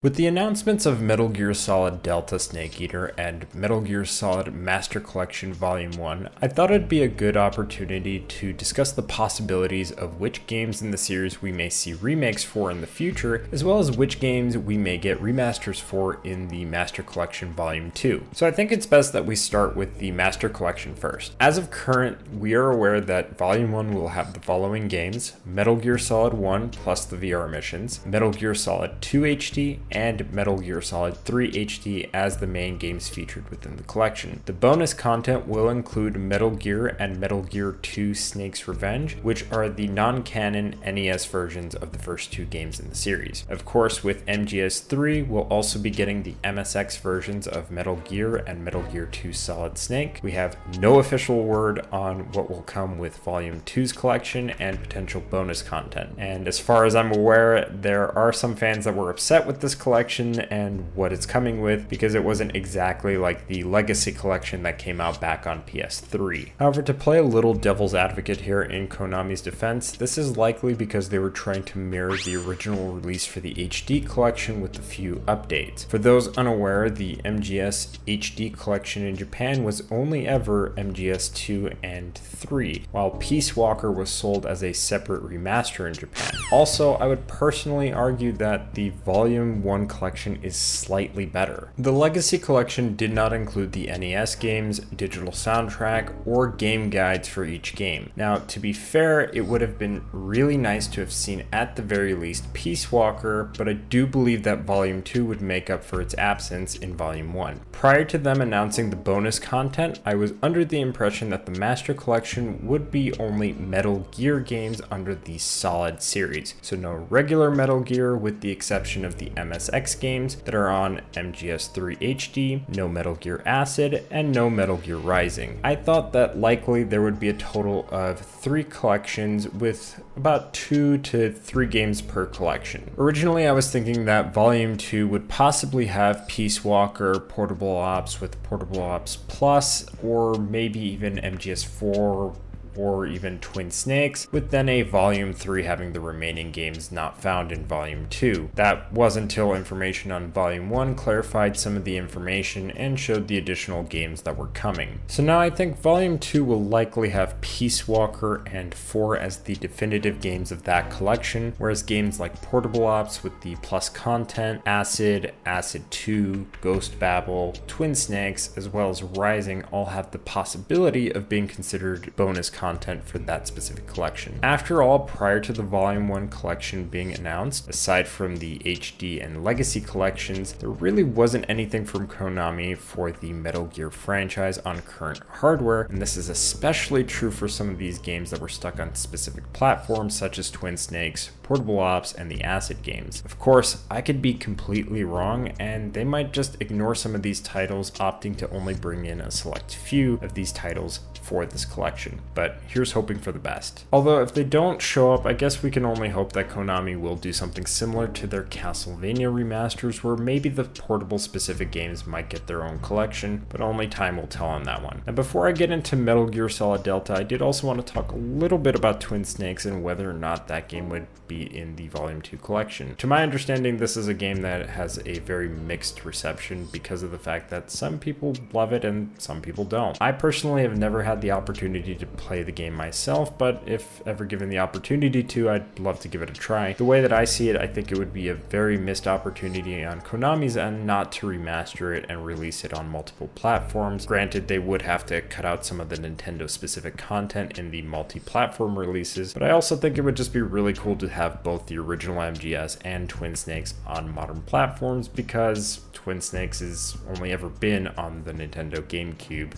With the announcements of Metal Gear Solid Delta Snake Eater and Metal Gear Solid Master Collection Volume 1, I thought it'd be a good opportunity to discuss the possibilities of which games in the series we may see remakes for in the future, as well as which games we may get remasters for in the Master Collection Volume 2. So I think it's best that we start with the Master Collection first. As of current, we are aware that Volume 1 will have the following games: Metal Gear Solid 1 plus the VR missions, Metal Gear Solid 2 HD, and Metal Gear Solid 3 HD as the main games featured within the collection. The bonus content will include Metal Gear and Metal Gear 2 Snake's Revenge, which are the non-canon NES versions of the first two games in the series. Of course, with MGS3, we'll also be getting the MSX versions of Metal Gear and Metal Gear 2 Solid Snake. We have no official word on what will come with Volume 2's collection and potential bonus content. And as far as I'm aware, there are some fans that were upset with this collection and what it's coming with because it wasn't exactly like the Legacy collection that came out back on PS3. However, to play a little devil's advocate here in Konami's defense, this is likely because they were trying to mirror the original release for the HD collection with a few updates. For those unaware, the MGS HD collection in Japan was only ever MGS 2 and 3, while Peace Walker was sold as a separate remaster in Japan. Also, I would personally argue that the Volume 1 collection is slightly better. The Legacy collection did not include the NES games, digital soundtrack, or game guides for each game. Now, to be fair, it would have been really nice to have seen at the very least Peace Walker, but I do believe that Volume 2 would make up for its absence in Volume 1. Prior to them announcing the bonus content, I was under the impression that the Master Collection would be only Metal Gear games under the Solid series, so no regular Metal Gear with the exception of the MSX games that are on MGS3 HD, no Metal Gear Acid, and no Metal Gear Rising. I thought that likely there would be a total of 3 collections with about 2 to 3 games per collection. Originally, I was thinking that Volume 2 would possibly have Peace Walker, Portable Ops with Portable Ops Plus, or maybe even MGS4 or even Twin Snakes, with then a Volume 3 having the remaining games not found in Volume 2. That was until information on Volume 1 clarified some of the information and showed the additional games that were coming. So now I think Volume 2 will likely have Peace Walker and 4 as the definitive games of that collection, whereas games like Portable Ops with the plus content, Acid, Acid 2, Ghost Babel, Twin Snakes, as well as Rising all have the possibility of being considered bonus content for that specific collection. After all, prior to the Volume 1 collection being announced, aside from the HD and Legacy collections, there really wasn't anything from Konami for the Metal Gear franchise on current hardware, and this is especially true for some of these games that were stuck on specific platforms such as Twin Snakes, Portable Ops, and the Acid games. Of course, I could be completely wrong, and they might just ignore some of these titles, opting to only bring in a select few of these titles for this collection, but here's hoping for the best. Although if they don't show up, I guess we can only hope that Konami will do something similar to their Castlevania remasters, where maybe the portable specific games might get their own collection, but only time will tell on that one. And before I get into Metal Gear Solid Delta, I did also want to talk a little bit about Twin Snakes and whether or not that game would be in the Volume 2 collection. To my understanding, this is a game that has a very mixed reception because of the fact that some people love it and some people don't. I personally have never had the opportunity to play the game myself, but if ever given the opportunity to, I'd love to give it a try. The way that I see it, I think it would be a very missed opportunity on Konami's end not to remaster it and release it on multiple platforms. Granted, they would have to cut out some of the Nintendo specific content in the multi-platform releases, but I also think it would just be really cool to have both the original MGS and Twin Snakes on modern platforms, because Twin Snakes has only ever been on the Nintendo GameCube,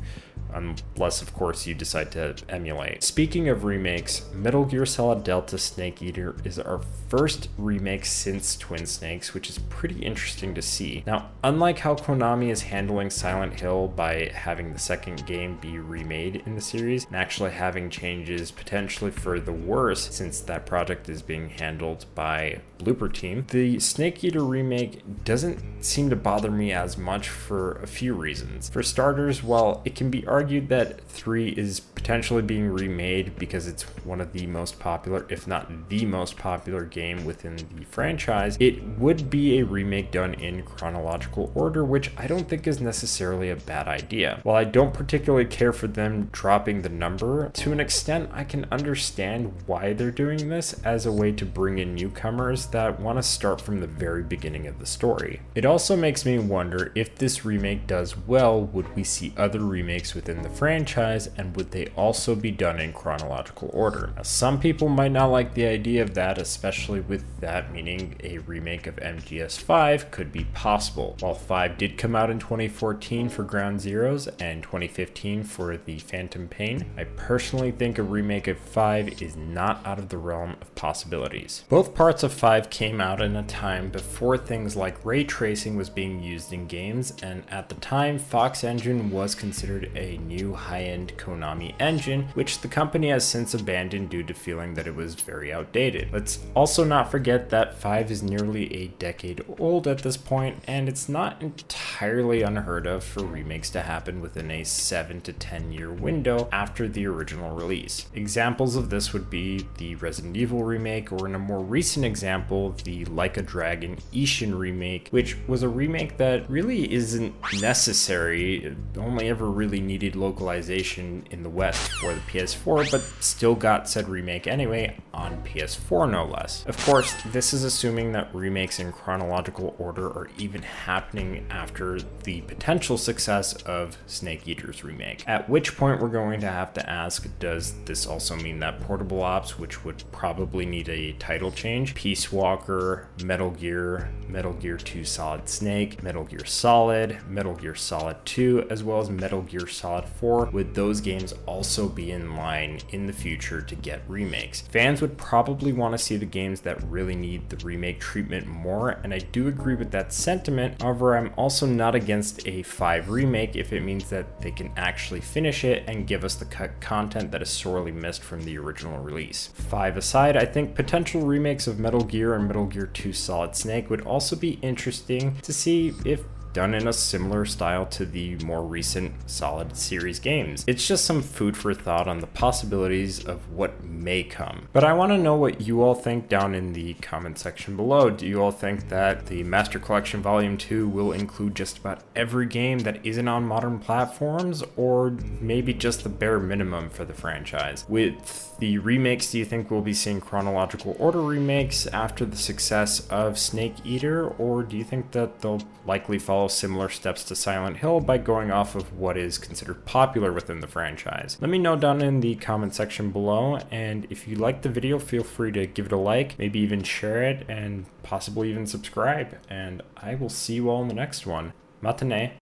unless of course you decide to emulate. Speaking of remakes, Metal Gear Solid Delta Snake Eater is our first remake since Twin Snakes, which is pretty interesting to see. Now, unlike how Konami is handling Silent Hill by having the second game be remade in the series and actually having changes potentially for the worse since that project is being handled by Blooper Team, the Snake Eater remake doesn't seem to bother me as much for a few reasons. For starters, while it can be argued argued that 3 is potentially being remade because it's one of the most popular, if not the most popular game within the franchise. It would be a remake done in chronological order, which I don't think is necessarily a bad idea. While I don't particularly care for them dropping the number, to an extent I can understand why they're doing this as a way to bring in newcomers that want to start from the very beginning of the story. It also makes me wonder, if this remake does well, would we see other remakes within the franchise, and would they also be done in chronological order? Now, some people might not like the idea of that, especially with that meaning a remake of MGS5 could be possible. While 5 did come out in 2014 for Ground Zeroes and 2015 for the Phantom Pain, I personally think a remake of 5 is not out of the realm of possibilities. Both parts of 5 came out in a time before things like ray tracing was being used in games, and at the time Fox Engine was considered a new high-end Konami engine, which the company has since abandoned due to feeling that it was very outdated. Let's also not forget that 5 is nearly a decade old at this point, and it's not entirely unheard of for remakes to happen within a 7 to 10 year window after the original release. Examples of this would be the Resident Evil remake, or in a more recent example, the Like a Dragon Ishin remake, which was a remake that really isn't necessary. It only ever really needed localization in the West for the PS4, but still got said remake anyway on PS4 no less. Of course, this is assuming that remakes in chronological order are even happening after the potential success of Snake Eater's remake. At which point we're going to have to ask, does this also mean that Portable Ops, which would probably need a title change, Peace Walker, Metal Gear 2 Solid Snake, Metal Gear Solid, Metal Gear Solid 2, as well as Metal Gear Solid 4, would those games also be in line in the future to get remakes? Fans would probably want to see the games that really need the remake treatment more, and I do agree with that sentiment. However, I'm also not against a 5 remake if it means that they can actually finish it and give us the content that is sorely missed from the original release. 5 aside, I think potential remakes of Metal Gear and Metal Gear 2 Solid Snake would also be interesting to see if done in a similar style to the more recent Solid series games. It's just some food for thought on the possibilities of what may come. But I want to know what you all think down in the comment section below. Do you all think that the Master Collection Volume 2 will include just about every game that isn't on modern platforms, or maybe just the bare minimum for the franchise? With the remakes, do you think we'll be seeing chronological order remakes after the success of Snake Eater, or do you think that they'll likely follow similar steps to Silent Hill by going off of what is considered popular within the franchise? Let me know down in the comment section below, and if you liked the video, feel free to give it a like, maybe even share it, and possibly even subscribe, and I will see you all in the next one. Matane.